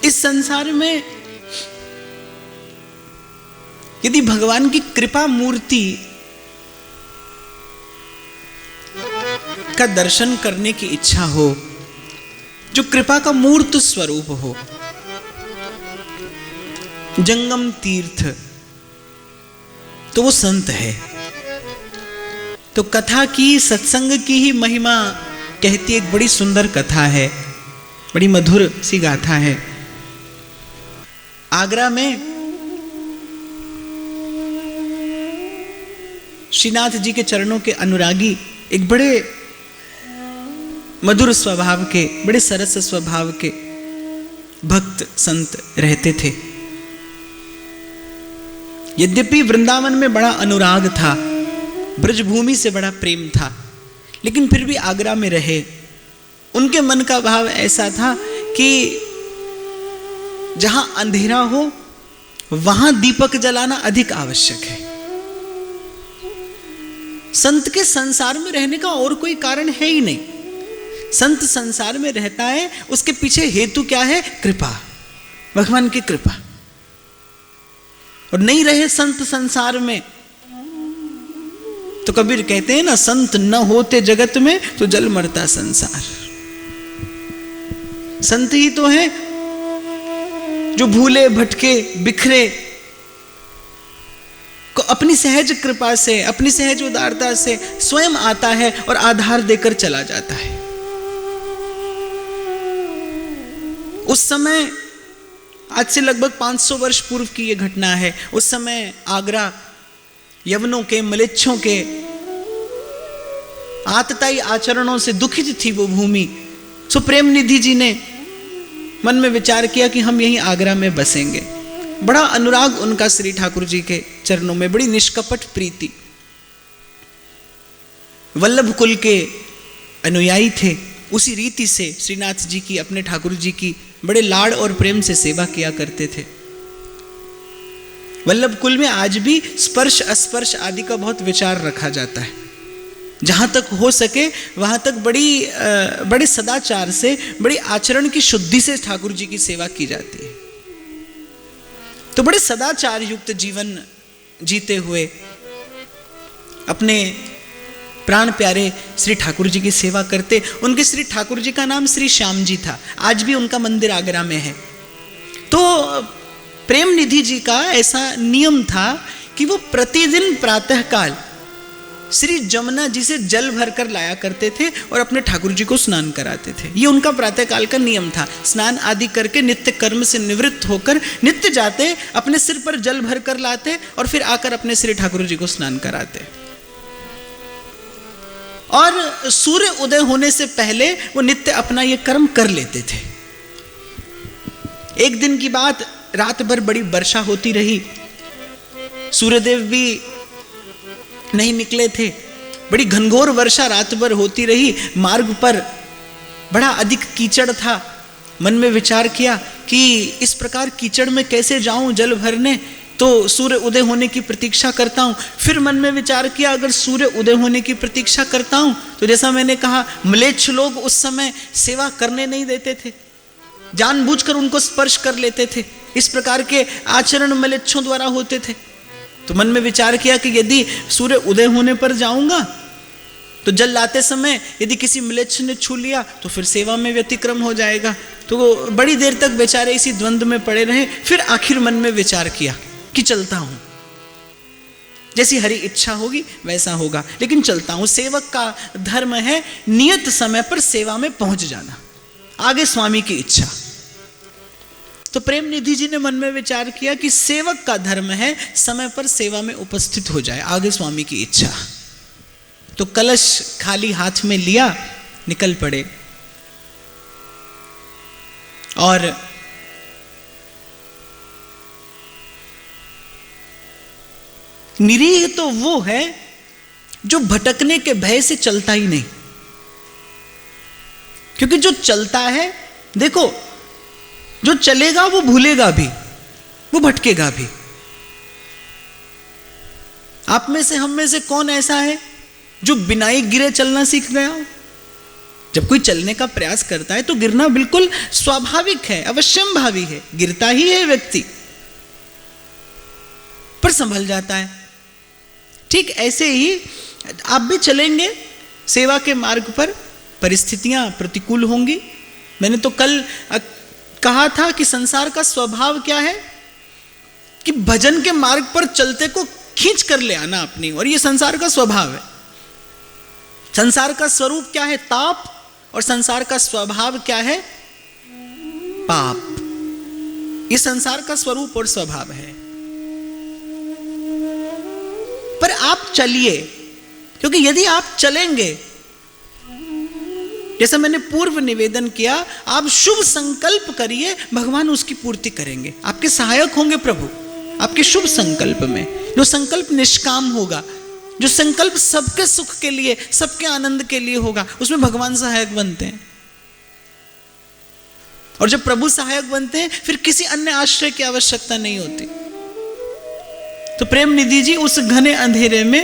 इस संसार में यदि भगवान की कृपा मूर्ति का दर्शन करने की इच्छा हो, जो कृपा का मूर्त स्वरूप हो, जंगम तीर्थ, तो वो संत है। तो कथा की, सत्संग की ही महिमा कहती एक बड़ी सुंदर कथा है, बड़ी मधुर सी गाथा है। आगरा में श्रीनाथ जी के चरणों के अनुरागी एक बड़े मधुर स्वभाव के, बड़े सरस स्वभाव के भक्त संत रहते थे। यद्यपि वृंदावन में बड़ा अनुराग था, ब्रजभूमि से बड़ा प्रेम था, लेकिन फिर भी आगरा में रहे। उनके मन का भाव ऐसा था कि जहां अंधेरा हो वहां दीपक जलाना अधिक आवश्यक है। संत के संसार में रहने का और कोई कारण है ही नहीं। संत संसार में रहता है, उसके पीछे हेतु क्या है? कृपा, भगवान की कृपा। और नहीं रहे संत संसार में तो कबीर कहते हैं ना, संत न होते जगत में तो जल मरता संसार। संत ही तो है जो भूले भटके बिखरे को अपनी सहज कृपा से, अपनी सहज उदारता से स्वयं आता है और आधार देकर चला जाता है। उस समय, आज से लगभग 500 वर्ष पूर्व की यह घटना है। उस समय आगरा यवनों के, मलेच्छों के आतताई आचरणों से दुखित थी वो भूमि। सो प्रेम निधि जी ने मन में विचार किया कि हम यहीं आगरा में बसेंगे। बड़ा अनुराग उनका श्री ठाकुर जी के चरणों में, बड़ी निष्कपट प्रीति। वल्लभ कुल के अनुयायी थे, उसी रीति से श्रीनाथ जी की, अपने ठाकुर जी की बड़े लाड़ और प्रेम से सेवा किया करते थे। वल्लभ कुल में आज भी स्पर्श अस्पर्श आदि का बहुत विचार रखा जाता है। जहां तक हो सके वहां तक बड़े सदाचार से, बड़ी आचरण की शुद्धि से ठाकुर जी की सेवा की जाती है। तो बड़े सदाचार युक्त जीवन जीते हुए अपने प्राण प्यारे श्री ठाकुर जी की सेवा करते। उनके श्री ठाकुर जी का नाम श्री श्याम जी था। आज भी उनका मंदिर आगरा में है। तो प्रेम निधि जी का ऐसा नियम था कि वो प्रतिदिन प्रातःकाल श्री जमुना जी से जल भरकर लाया करते थे और अपने ठाकुर जी को स्नान कराते थे। ये उनका प्रातःकाल का नियम था। स्नान आदि करके नित्य कर्म से निवृत्त होकर नित्य जाते, अपने सिर पर जल भरकर लाते और फिर आकर अपने श्री ठाकुर जी को स्नान कराते। और सूर्य उदय होने से पहले वो नित्य अपना ये कर्म कर लेते थे। एक दिन की बात, रात भर बड़ी वर्षा होती रही, सूर्यदेव भी नहीं निकले थे। बड़ी घनघोर वर्षा रात भर होती रही। मार्ग पर बड़ा अधिक कीचड़ था। मन में विचार किया कि इस प्रकार कीचड़ में कैसे जाऊं जल भरने, तो सूर्य उदय होने की प्रतीक्षा करता हूं। फिर मन में विचार किया, अगर सूर्य उदय होने की प्रतीक्षा करता हूं तो जैसा मैंने कहा, म्लेच्छ लोग उस समय सेवा करने नहीं देते थे, जानबूझकर उनको स्पर्श कर लेते थे। इस प्रकार के आचरण म्लेच्छों द्वारा होते थे। तो मन में विचार किया कि यदि सूर्य उदय होने पर जाऊंगा तो जल लाते समय यदि किसी म्लेच्छ ने छू लिया तो फिर सेवा में व्यतिक्रम हो जाएगा। तो बड़ी देर तक बेचारे इसी द्वंद्व में पड़े रहे। फिर आखिर मन में विचार किया कि चलता हूं, जैसी हरी इच्छा होगी वैसा होगा, लेकिन चलता हूं। सेवक का धर्म है नियत समय पर सेवा में पहुंच जाना, आगे स्वामी की इच्छा। तो प्रेम निधि जी ने मन में विचार किया कि सेवक का धर्म है समय पर सेवा में उपस्थित हो जाए, आगे स्वामी की इच्छा। तो कलश खाली हाथ में लिया, निकल पड़े। और निरीह तो वो है जो भटकने के भय से चलता ही नहीं, क्योंकि जो चलता है, देखो, जो चलेगा वो भूलेगा भी, वो भटकेगा भी। आप में से, हम में से कौन ऐसा है जो बिना ही गिरे चलना सीख गया हो? जब कोई चलने का प्रयास करता है तो गिरना बिल्कुल स्वाभाविक है, अवश्यंभावी है, गिरता ही है व्यक्ति, पर संभल जाता है। ठीक ऐसे ही आप भी चलेंगे सेवा के मार्ग पर, परिस्थितियां प्रतिकूल होंगी। मैंने तो कल कहा था कि संसार का स्वभाव क्या है कि भजन के मार्ग पर चलते को खींच कर ले आना अपनी, और ये संसार का स्वभाव है। संसार का स्वरूप क्या है? ताप, और संसार का स्वभाव क्या है? पाप। ये संसार का स्वरूप और स्वभाव है। पर आप चलिए, क्योंकि यदि आप चलेंगे, जैसा मैंने पूर्व निवेदन किया, आप शुभ संकल्प करिए, भगवान उसकी पूर्ति करेंगे। आपके सहायक होंगे प्रभु आपके शुभ संकल्प में। जो संकल्प निष्काम होगा, जो संकल्प सबके सुख के लिए, सबके आनंद के लिए होगा, उसमें भगवान सहायक बनते हैं। और जब प्रभु सहायक बनते हैं, फिर किसी अन्य आश्रय की आवश्यकता नहीं होती। तो प्रेम निधि जी उस घने अंधेरे में,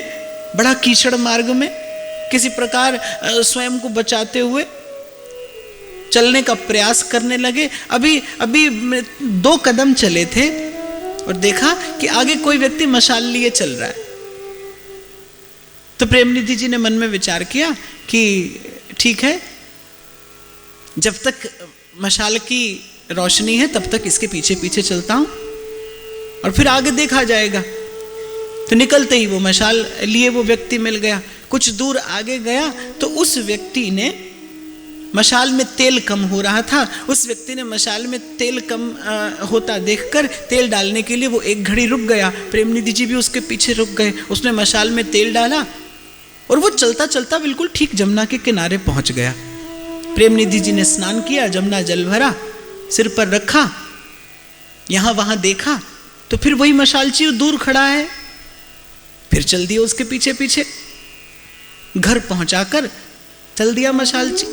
बड़ा कीचड़ मार्ग में, किसी प्रकार स्वयं को बचाते हुए चलने का प्रयास करने लगे। अभी 2 कदम चले थे और देखा कि आगे कोई व्यक्ति मशाल लिए चल रहा है। तो प्रेमनिधि जी ने मन में विचार किया कि ठीक है, जब तक मशाल की रोशनी है तब तक इसके पीछे पीछे चलता हूं, और फिर आगे देखा जाएगा। तो निकलते ही वो मशाल लिए वो व्यक्ति मिल गया। कुछ दूर आगे गया तो उस व्यक्ति ने, मशाल में तेल कम हो रहा था, उस व्यक्ति ने मशाल में तेल कम होता देखकर तेल डालने के लिए वो एक घड़ी रुक गया। प्रेमनिधि जी भी उसके पीछे रुक गए। उसने मशाल में तेल डाला और वो चलता चलता बिल्कुल ठीक जमुना के किनारे पहुंच गया। प्रेमनिधि जी ने स्नान किया, जमुना जल भरा, सिर पर रखा, यहां वहां देखा तो फिर वही मशालची दूर खड़ा है। फिर चल दिया उसके पीछे पीछे, घर पहुंचाकर चल दिया मशालची।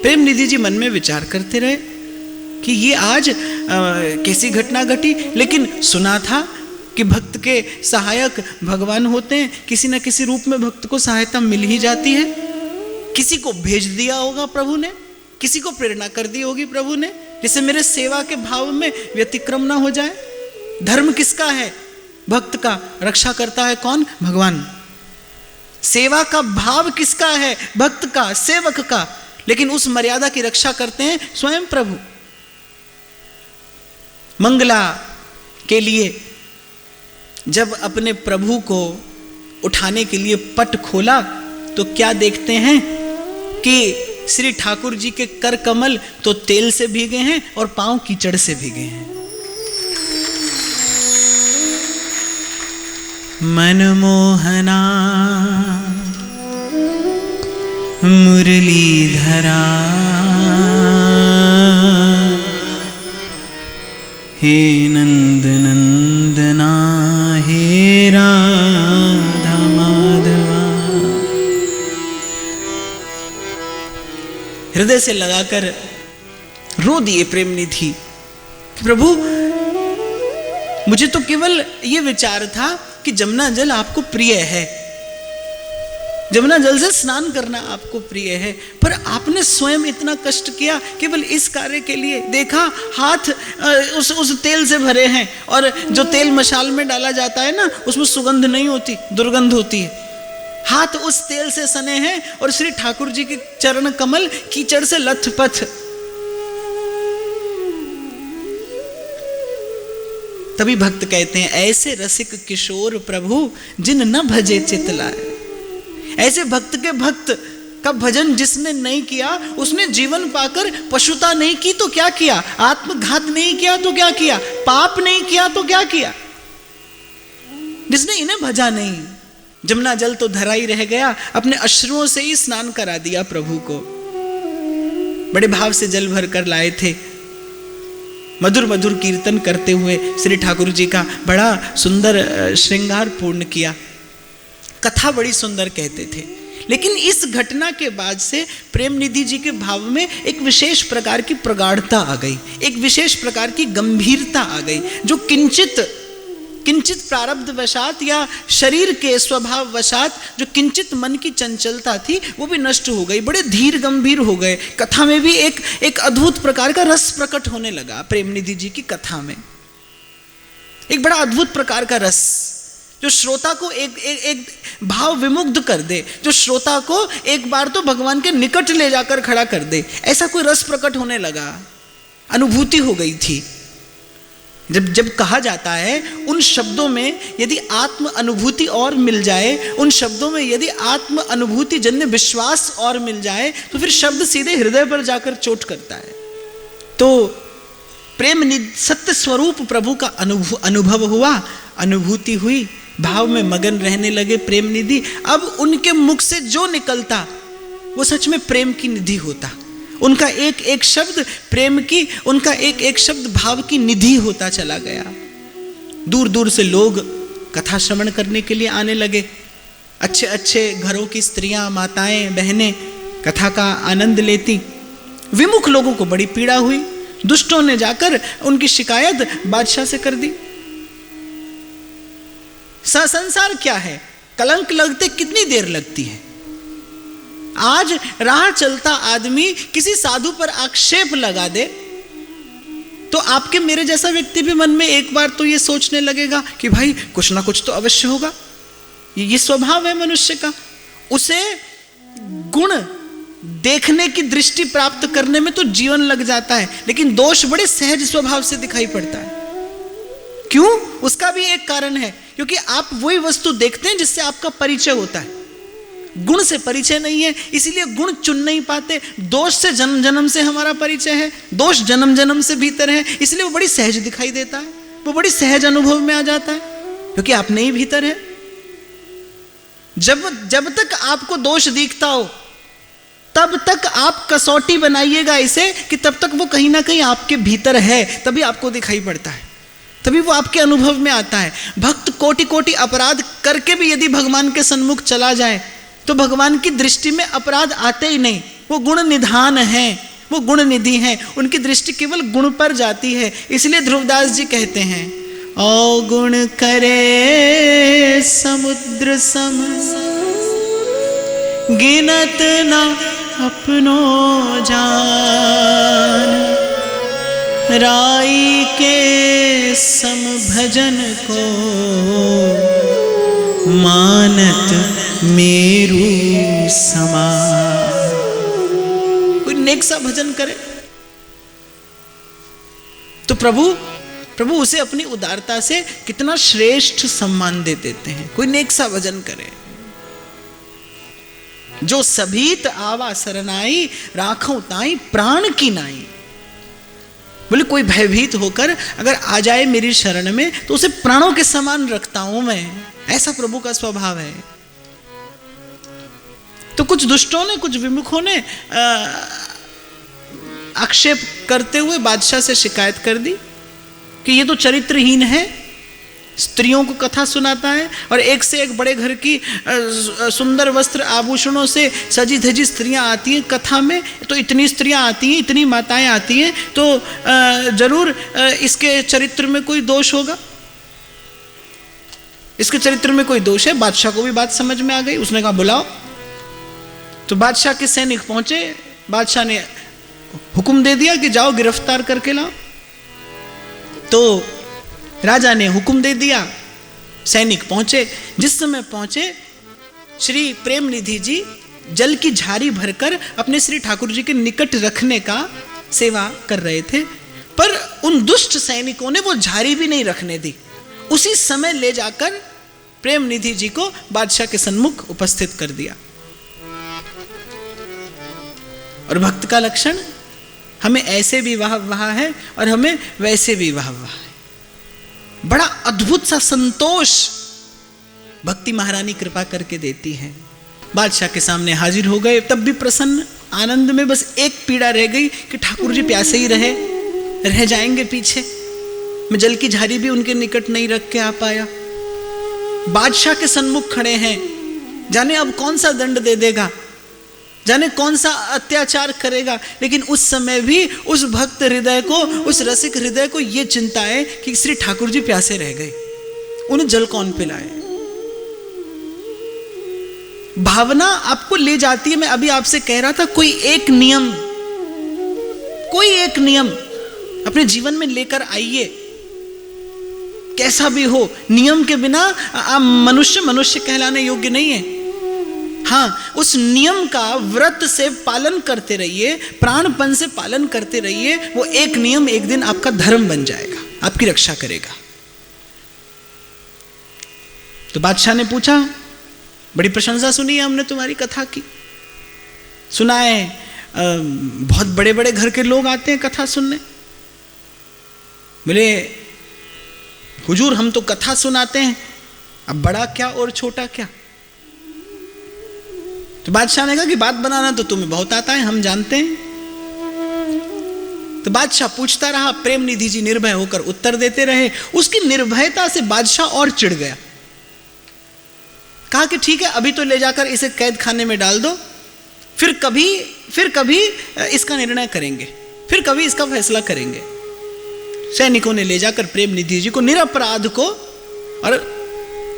प्रेमनिधि जी मन में विचार करते रहे कि ये आज कैसी घटना घटी, लेकिन सुना था कि भक्त के सहायक भगवान होते हैं, किसी न किसी रूप में भक्त को सहायता मिल ही जाती है। किसी को भेज दिया होगा प्रभु ने, किसी को प्रेरणा कर दी होगी प्रभु ने, जिससे मेरे सेवा के भाव में व्यतिक्रम ना हो जाए। धर्म किसका है? भक्त का। रक्षा करता है कौन? भगवान। सेवा का भाव किसका है? भक्त का, सेवक का। लेकिन उस मर्यादा की रक्षा करते हैं स्वयं प्रभु। मंगला के लिए जब अपने प्रभु को उठाने के लिए पट खोला तो क्या देखते हैं कि श्री ठाकुर जी के कर कमल तो तेल से भीगे हैं और पांव कीचड़ से भीगे हैं। मनमोहना मुरलीधरा हे नंद नंदना हे राधा माधवा। हृदय से लगाकर रो दिए प्रेमनिधि। प्रभु, मुझे तो केवल ये विचार था कि जमुना जल आपको प्रिय है, जमुना जल से स्नान करना आपको प्रिय है, पर आपने स्वयं इतना कष्ट किया केवल इस कार्य के लिए। देखा हाथ उस तेल से भरे हैं, और जो तेल मशाल में डाला जाता है ना, उसमें सुगंध नहीं होती, दुर्गंध होती है। हाथ उस तेल से सने हैं और श्री ठाकुर जी के चरण कमल कीचड़ से लथपथ। तभी भक्त कहते हैं, ऐसे रसिक किशोर प्रभु जिन न भजे चित लाए। ऐसे भक्त के भक्त का भजन जिसने नहीं किया, उसने जीवन पाकर पशुता नहीं की तो क्या किया, आत्मघात नहीं किया तो क्या किया, पाप नहीं किया तो क्या किया। जिसने इन्हें भजा नहीं, जमुना जल तो धरा ही रह गया, अपने अश्रुओं से ही स्नान करा दिया प्रभु को। बड़े भाव से जल भर कर लाए थे, मधुर मधुर कीर्तन करते हुए श्री ठाकुर जी का बड़ा सुंदर श्रृंगार पूर्ण किया। कथा बड़ी सुंदर कहते थे। लेकिन इस घटना के बाद से प्रेमनिधि जी के भाव में एक विशेष प्रकार की प्रगाढ़ता आ गई, एक विशेष प्रकार की गंभीरता आ गई, जो किंचित किंचित प्रारब्ध वशात या शरीर के स्वभाव वशात जो किंचित मन की चंचलता थी वो भी नष्ट हो गई, बड़े धीर गंभीर हो गए। कथा में भी एक अद्भुत प्रकार का रस प्रकट होने लगा। प्रेमनिधि जी की कथा में एक बड़ा अद्भुत प्रकार का रस जो श्रोता को एक भाव विमुग्ध कर दे, जो श्रोता को एक बार तो भगवान के निकट ले जाकर खड़ा कर दे, ऐसा कोई रस प्रकट होने लगा, अनुभूति हो गई थी। जब कहा जाता है उन शब्दों में यदि आत्म अनुभूति और मिल जाए, उन शब्दों में यदि आत्म अनुभूति जन्य विश्वास और मिल जाए, तो फिर शब्द सीधे हृदय पर जाकर चोट करता है। तो प्रेम सत्य स्वरूप प्रभु का अनुभव हुआ, अनुभूति हुई, भाव में मगन रहने लगे प्रेम निधि। अब उनके मुख से जो निकलता वो सच में प्रेम की निधि होता। उनका एक एक शब्द प्रेम की, उनका एक एक शब्द भाव की निधि होता चला गया। दूर दूर से लोग कथा श्रवण करने के लिए आने लगे। अच्छे अच्छे घरों की स्त्रियां, माताएं, बहनें कथा का आनंद लेती। विमुख लोगों को बड़ी पीड़ा हुई। दुष्टों ने जाकर उनकी शिकायत बादशाह से कर दी। संसार क्या है, कलंक लगते कितनी देर लगती है। आज राह चलता आदमी किसी साधु पर आक्षेप लगा दे तो आपके मेरे जैसा व्यक्ति भी मन में एक बार तो ये सोचने लगेगा कि भाई कुछ ना कुछ तो अवश्य होगा। ये स्वभाव है मनुष्य का। उसे गुण देखने की दृष्टि प्राप्त करने में तो जीवन लग जाता है, लेकिन दोष बड़े सहज स्वभाव से दिखाई पड़ता है। क्यों? उसका भी एक कारण है, क्योंकि आप वही वस्तु देखते हैं जिससे आपका परिचय होता है। गुण से परिचय नहीं है, इसीलिए गुण चुन नहीं पाते। दोष से जन्म जन्म से हमारा परिचय है, दोष जन्म जन्म से भीतर है, इसलिए वो बड़ी सहज दिखाई देता है, वो बड़ी सहज अनुभव में आ जाता है, क्योंकि आपने ही भीतर है। जब तक आपको दोष दिखता हो तब तक आप कसौटी बनाइएगा इसे कि तब तक वो कहीं ना कहीं आपके भीतर है, तभी आपको दिखाई पड़ता है, तभी वो आपके अनुभव में आता है। भक्त कोटि कोटि अपराध करके भी यदि भगवान के सन्मुख चला जाए तो भगवान की दृष्टि में अपराध आते ही नहीं। वो गुण निधान है, वो गुण निधि हैं, उनकी दृष्टि केवल गुण पर जाती है। इसलिए ध्रुवदास जी कहते हैं, अवगुण करे समुद्र सम, गिनत न अपनो जान, राई के सम भजन को मानत मेरू समान। कोई नेक सा भजन करे तो प्रभु उसे अपनी उदारता से कितना श्रेष्ठ सम्मान दे देते हैं। कोई नेक सा भजन करे। जो सभीत आवा सरनाई, राखों ताई प्राण की नाई। बोले कोई भयभीत होकर अगर आ जाए मेरी शरण में तो उसे प्राणों के समान रखता हूं मैं। ऐसा प्रभु का स्वभाव है। तो कुछ दुष्टों ने, कुछ विमुखों ने आक्षेप करते हुए बादशाह से शिकायत कर दी कि ये तो चरित्रहीन है, स्त्रियों को कथा सुनाता है और एक से एक बड़े घर की सुंदर वस्त्र आभूषणों से सजी धजी स्त्रियां आती हैं कथा में। तो इतनी स्त्रियां आती हैं, इतनी माताएं आती हैं, तो जरूर इसके चरित्र में कोई दोष होगा, इसके चरित्र में कोई दोष है। बादशाह को भी बात समझ में आ गई। उसने कहा बुलाओ। तो बादशाह के सैनिक पहुंचे। बादशाह ने हुक्म दे दिया कि जाओ गिरफ्तार करके लाओ। तो राजा ने हुक्म दे दिया, सैनिक पहुंचे। जिस समय पहुंचे, श्री प्रेमनिधि जी जल की झारी भरकर अपने श्री ठाकुर जी के निकट रखने का सेवा कर रहे थे, पर उन दुष्ट सैनिकों ने वो झारी भी नहीं रखने दी। उसी समय ले जाकर प्रेमनिधि जी को बादशाह के सन्मुख उपस्थित कर दिया। और भक्त का लक्षण, हमें ऐसे भी वाह है और हमें वैसे भी वाह है। बड़ा अद्भुत सा संतोष भक्ति महारानी कृपा करके देती है। बादशाह के सामने हाजिर हो गए, तब भी प्रसन्न आनंद में। बस एक पीड़ा रह गई कि ठाकुर जी प्यासे ही रह जाएंगे पीछे। मैं जल की झारी भी उनके निकट नहीं रख के आ पाया। बादशाह के सन्मुख खड़े हैं, जाने अब कौन सा दंड दे देगा, जाने कौन सा अत्याचार करेगा। लेकिन उस समय भी उस भक्त हृदय को, उस रसिक हृदय को यह चिंता है कि श्री ठाकुर जी प्यासे रह गए। उन्हें जल कौन पिलाए? भावना आपको ले जाती है। मैं अभी आपसे कह रहा था, कोई एक नियम अपने जीवन में लेकर आइए, कैसा भी हो। नियम के बिना आप मनुष्य कहलाने योग्य नहीं है। हाँ, उस नियम का व्रत से पालन करते रहिए, प्राणपन से पालन करते रहिए। वो एक नियम एक दिन आपका धर्म बन जाएगा, आपकी रक्षा करेगा। तो बादशाह ने पूछा, बड़ी प्रशंसा सुनी है हमने तुम्हारी कथा की, सुना है बहुत बड़े बड़े घर के लोग आते हैं कथा सुनने। बोले, हुजूर हम तो कथा सुनाते हैं, अब बड़ा क्या और छोटा क्या। तो बादशाह ने कहा कि बात बनाना तो तुम्हें बहुत आता है, हम जानते हैं। तो बादशाह पूछता रहा, प्रेम निधि जी निर्भय होकर उत्तर देते रहे। उसकी निर्भयता से बादशाह और चिढ़ गया। कहा कि ठीक है, अभी तो ले जाकर इसे कैद खाने में डाल दो, फिर कभी इसका निर्णय करेंगे, फिर कभी इसका फैसला करेंगे। सैनिकों ने ले जाकर प्रेम निधि जी को, निरपराध को, और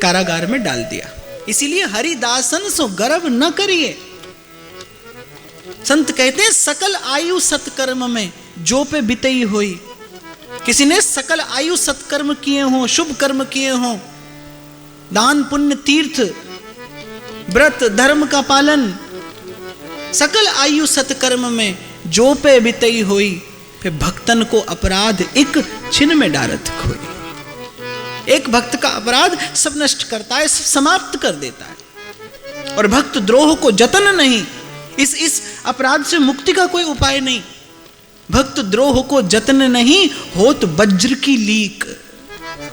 कारागार में डाल दिया। इसीलिए हरिदासन सो गर्व न करिए। संत कहते हैं, सकल आयु सत्कर्म में जो पे बितई होई। किसी ने सकल आयु सत्कर्म किए हों, शुभ कर्म किए हों, दान पुण्य तीर्थ व्रत धर्म का पालन, सकल आयु सत्कर्म में जो पे बितई होई, फिर भक्तन को अपराध एक छिन में डारत खोई। एक भक्त का अपराध सब नष्ट करता है, सब समाप्त कर देता है। और भक्त द्रोह को जतन नहीं, इस अपराध से मुक्ति का कोई उपाय नहीं। भक्त द्रोह को जतन नहीं, होत वज्र की लीक।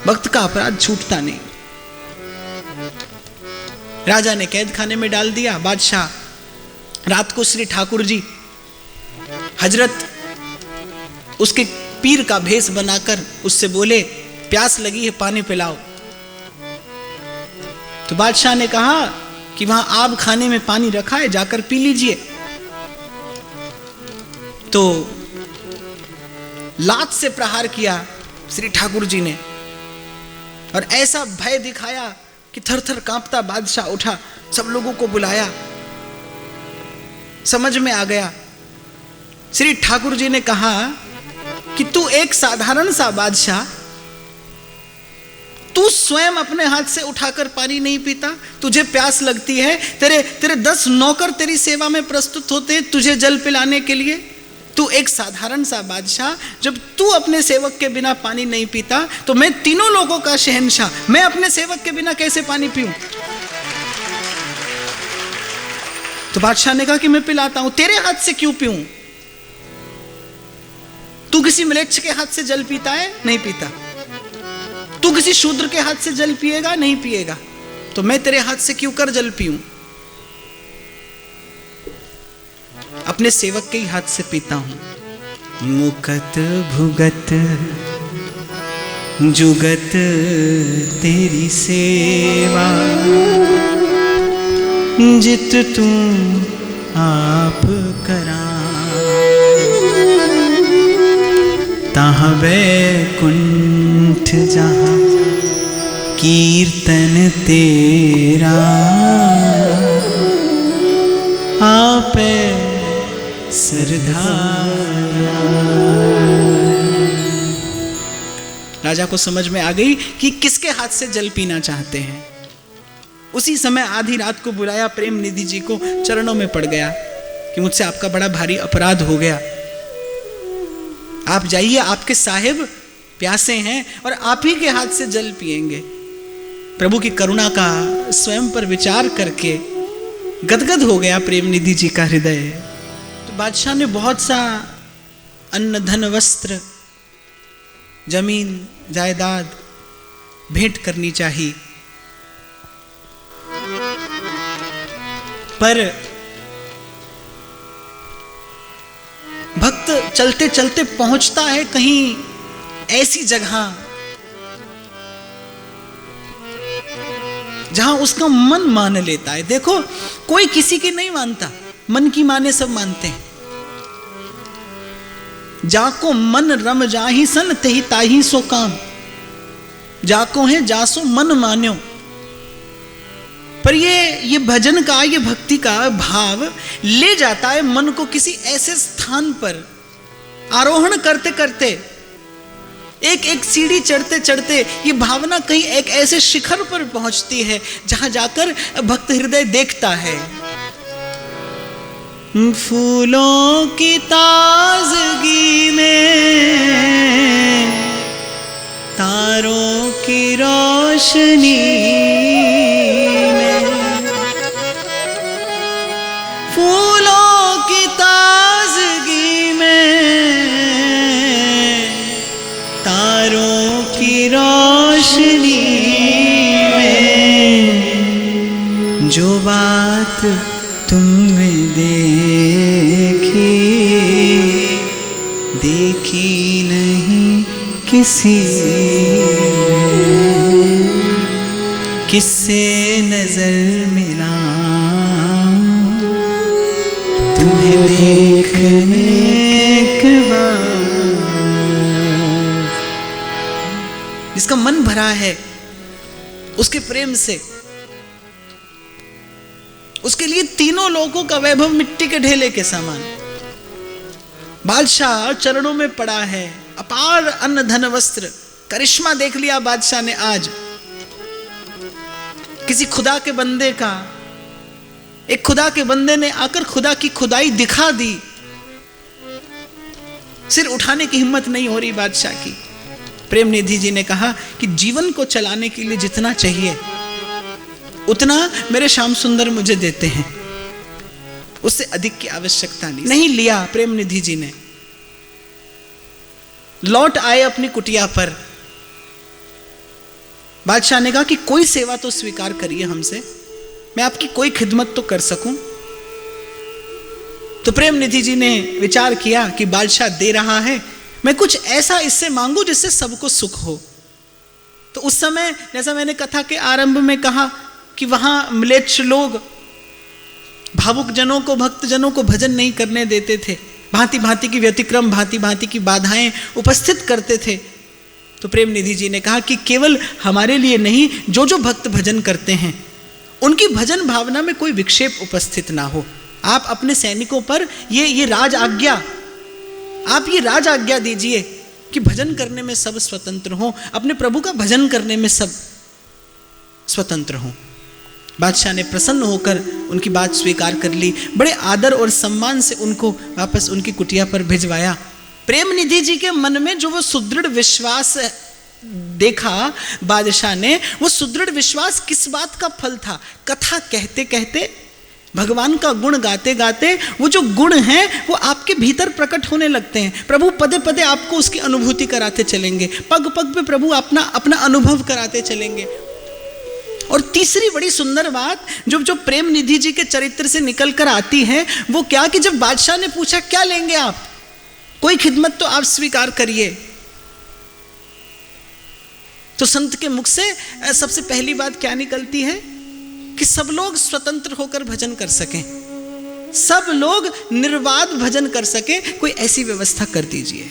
भक्त का अपराध छूटता नहीं। राजा ने कैद खाने में डाल दिया। बादशाह रात को श्री ठाकुर जी हजरत उसके पीर का भेष बनाकर उससे बोले, प्यास लगी है, पानी पिलाओ। तो बादशाह ने कहा कि वहां आब खाने में पानी रखा है, जाकर पी लीजिए। तो लात से प्रहार किया श्री ठाकुर जी ने, और ऐसा भय दिखाया कि थर थर कांपता बादशाह उठा, सब लोगों को बुलाया। समझ में आ गया। श्री ठाकुर जी ने कहा कि तू एक साधारण सा बादशाह, तू स्वयं अपने हाथ से उठाकर पानी नहीं पीता, तुझे प्यास लगती है, तेरे 10 नौकर तेरी सेवा में प्रस्तुत होते हैं तुझे जल पिलाने के लिए। तू एक साधारण सा बादशाह, जब तू अपने सेवक के बिना पानी नहीं पीता, तो मैं तीनों लोगों का शहंशाह, मैं अपने सेवक के बिना कैसे पानी पीऊं? तो बादशाह ने कहा कि मैं पिलाता हूं, तेरे हाथ से क्यों पीऊं? तू किसी म्लेच्छ के हाथ से जल पीता है? नहीं पीता। तू किसी शूद्र के हाथ से जल पिएगा? नहीं पिएगा। तो मैं तेरे हाथ से क्यों कर जल पीऊं? अपने सेवक के ही हाथ से पीता हूं। मुकत भुगत जुगत तेरी सेवा, जित तू आप करा, तहाँ बैकुंठ जहाँ कीर्तन तेरा, आपे सरधारा। राजा को समझ में आ गई कि किसके हाथ से जल पीना चाहते हैं। उसी समय आधी रात को बुलाया, प्रेम निधि जी को चरणों में पड़ गया कि मुझसे आपका बड़ा भारी अपराध हो गया, आप जाइए, आपके साहिब प्यासे हैं और आप ही के हाथ से जल पिएंगे। प्रभु की करुणा का स्वयं पर विचार करके गदगद हो गया प्रेम निधि जी का हृदय। तो बादशाह ने बहुत सा अन्न धन वस्त्र जमीन जायदाद भेंट करनी चाहिए, पर भक्त चलते चलते पहुंचता है कहीं ऐसी जगह जहां उसका मन मान लेता है। देखो, कोई किसी की नहीं मानता, मन की माने सब मानते हैं। जाको मन रम जाहि सन तेहि ताहि सो काम। जाको है जासो मन मान्यो। पर ये भजन का, ये भक्ति का भाव ले जाता है मन को किसी ऐसे स्थान पर, आरोहण करते करते, एक एक सीढ़ी चढ़ते चढ़ते ये भावना कहीं एक ऐसे शिखर पर पहुंचती है जहां जाकर भक्त हृदय देखता है। फूलों की ताजगी में, तारों की रोशनी में, फूलों की ताजगी में, तारों की रोशनी में, जो बात तुमने देखी, देखी नहीं किसी किससे नजर मिला, तुम्हें देखने के बाद। जिसका मन भरा है उसके प्रेम से, उसके लिए तीनों लोगों का वैभव मिट्टी के ढेले के समान। बादशाह चरणों में पड़ा है, अपार अन्न धन वस्त्र, करिश्मा देख लिया बादशाह ने आज। किसी खुदा के बंदे का, एक खुदा के बंदे ने आकर खुदा की खुदाई दिखा दी। सिर उठाने की हिम्मत नहीं हो रही बादशाह की। प्रेम निधि जी ने कहा कि जीवन को चलाने के लिए जितना चाहिए उतना मेरे श्याम सुंदर मुझे देते हैं, उससे अधिक की आवश्यकता नहीं लिया प्रेम निधि जी ने। लौट आए अपनी कुटिया पर। बादशाह ने कहा कि कोई सेवा तो स्वीकार करिए हमसे, मैं आपकी कोई खिदमत तो कर सकूं। तो प्रेम निधि जी ने विचार किया कि बादशाह दे रहा है, मैं कुछ ऐसा इससे मांगू जिससे सबको सुख हो। तो उस समय जैसा मैंने कथा के आरंभ में कहा कि वहां म्लेच्छ लोग भावुक जनों को, भक्त जनों को भजन नहीं करने देते थे, भांति भांति की व्यतिक्रम, भांति भांति की बाधाएं उपस्थित करते थे। तो प्रेम निधि जी ने कहा कि केवल हमारे लिए नहीं, जो जो भक्त भजन करते हैं उनकी भजन भावना में कोई विक्षेप उपस्थित ना हो। आप अपने सैनिकों पर ये राज आज्ञा, आप ये राज आज्ञा दीजिए कि भजन करने में सब स्वतंत्र हो, अपने प्रभु का भजन करने में सब स्वतंत्र हो। बादशाह ने प्रसन्न होकर उनकी बात स्वीकार कर ली, बड़े आदर और सम्मान से उनको वापस उनकी कुटिया पर भिजवाया। प्रेम निधि जी के मन में जो वो सुदृढ़ विश्वास देखा बादशाह ने, वो सुदृढ़ विश्वास किस बात का फल था? कथा कहते कहते, भगवान का गुण गाते गाते वो जो गुण हैं वो आपके भीतर प्रकट होने लगते हैं। प्रभु पदे पदे आपको उसकी अनुभूति कराते चलेंगे, पग पग पे प्रभु अपना अपना अनुभव कराते चलेंगे। और तीसरी बड़ी सुंदर बात जो प्रेम निधि जी के चरित्र से निकल कर आती है वो क्या कि जब बादशाह ने पूछा क्या लेंगे आप, कोई खिदमत तो आप स्वीकार करिए, तो संत के मुख से सबसे पहली बात क्या निकलती है कि सब लोग स्वतंत्र होकर भजन कर सकें, सब लोग निर्वाद भजन कर सके, कोई ऐसी व्यवस्था कर दीजिए।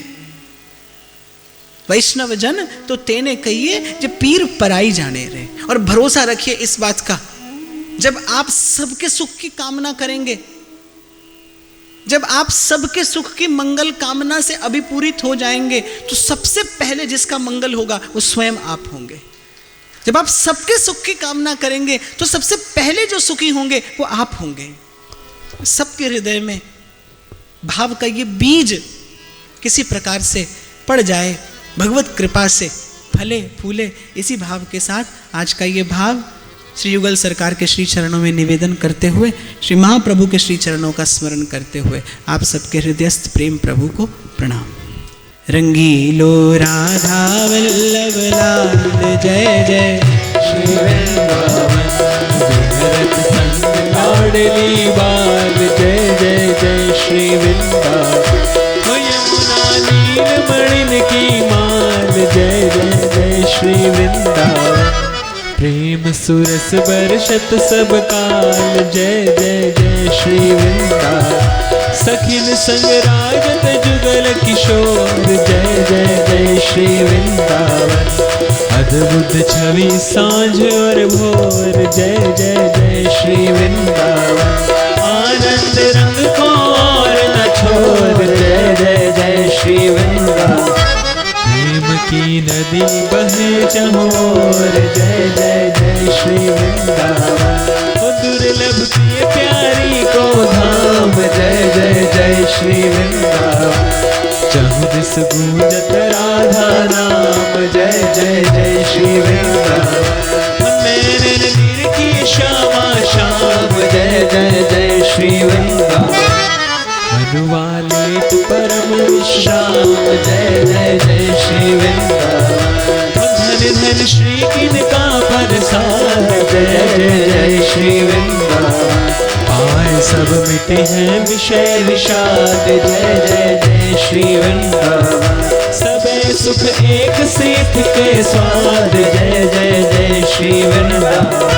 वैष्णव जन तो तेने कहिए जो पीर पराई जाने रहे। और भरोसा रखिए इस बात का, जब आप सबके सुख की कामना करेंगे, जब आप सबके सुख की मंगल कामना से अभिपूरित हो जाएंगे, तो सबसे पहले जिसका मंगल होगा वो स्वयं आप होंगे। जब आप सबके सुख की कामना करेंगे तो सबसे पहले जो सुखी होंगे वो आप होंगे। सबके हृदय में भाव का ये बीज किसी प्रकार से पड़ जाए, भगवत कृपा से फले फूले। इसी भाव के साथ आज का ये भाव श्री युगल सरकार के श्री चरणों में निवेदन करते हुए, श्री महाप्रभु के श्री चरणों का स्मरण करते हुए आप सबके हृदयस्थ प्रेम प्रभु को प्रणाम। रंगीलो राधा वल्लभ लाल जय जय, श्री वृंदावन भरत संग लाडली बाल जय जय जय, श्री वृंदावन यमुना नील मणिन की माल जय जय जय, श्री वृंदावन प्रेम सुरस बरसत सब काल जय जय जय, श्री वृंदावन सखिन संग राजत जुगल किशोर जय जय जय, श्री वृंदावन अध बुद्ध छवि सांझ और भोर, जय जय जय श्री वृंदावन। आनंद रंग को और न छोड़, जय जय जय श्री वृंदावन। प्रेम की नदी बहे चहोर, जय जय जय श्री वृंदावन। दुर्लभ प्रिय प्यारी को धाम, जय जय जय श्री वृंदावन। चहुँ दिस गूंजत राधा नाम, जय जय जय श्री वृंदावन। मैंने नीर की श्यामा श्याम, जय जय जय श्री वृंदावन। अनुवालित परम विश्राम, जय जय जय श्री वृंदावन। धन धन श्री किनका प्रसाद, जय जय जय श्री वृंदावन। पाए सब मिटे हैं विषय विषाद, जय जय जय श्री वृंदावन। सबे सुख एक सेठ के स्वाद, जय जय जय श्री वृंदावन।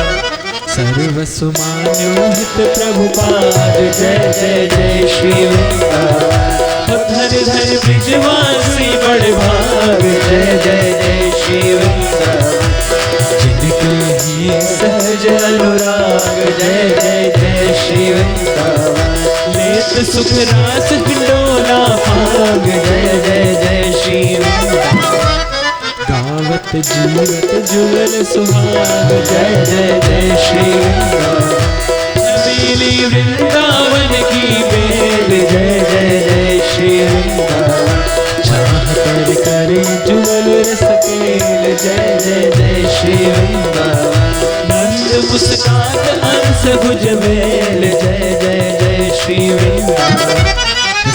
सर्वसुमान्यो हित प्रभुपाद, जय जय जय श्री वृंदावन। धन धन ब्रिजवासी बड़ भाग, जय जय जय श्री वृंदावन। जिनके ही सहज अनुराग, जय जय जय श्री वृंदावन। लेत सुख रास हिंडोला भाग, जय जय जय श्री वृंदावन। गावत जीवत जुगल सुहाग, जय जय जय श्री वृंदावन। हवेली वृंदावन की बेल, जय जय जय श्री वृंदावन। चाह कर करे जुगल रस केल, जय जय जय श्री वृंदावन। नंद मुस्कात हंस भुज मेल, जय जय जय श्री वृंदावन।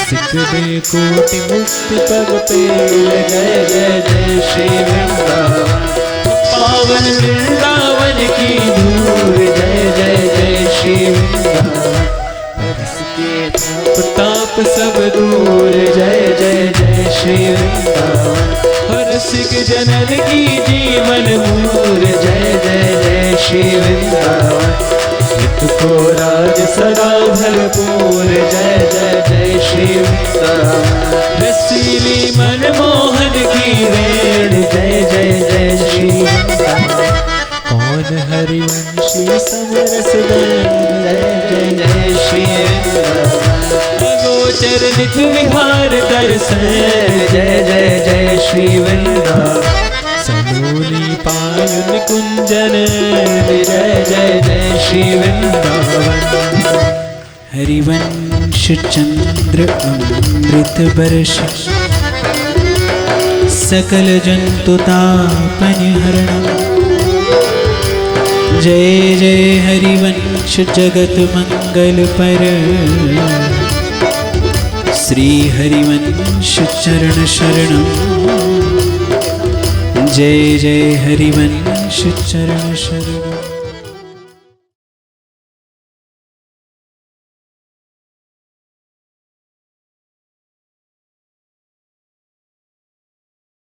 सिख दे कोटि मुक्ति पग पेल, जय जय जय श्री वृंदावन। पावन वृंदावन की धूल, जय जय जय श्री वृंदावन। परस के ताप सब दूर, जय जय जय श्री वृंदावन। हर सिख जनन की जीवन मूर, जय जय जय श्री वृंदावन। हित को राज सदा भरपूर, जय जय जय श्री वृंदावन। रसीली मनमोहन की रेण, जय जय जय श्री वृंदावन। कौन हरिवंशी समरस दयन, जय जय जय श्री वृंदावन। अगोचर नित विहार दर्शन, जय जय जय श्री वृंदावन। सलोनी पायुन कुंजन, जय जय जय श्री वृंदावन। हरिवंश चंद्र अमृत बर्ष, सकल जंतु तापन हरण। जय जय हरिवंश जगत मंगल पर, श्री हरिवंश चरण शरणम। जय जय हरिवंश चरण शरणम।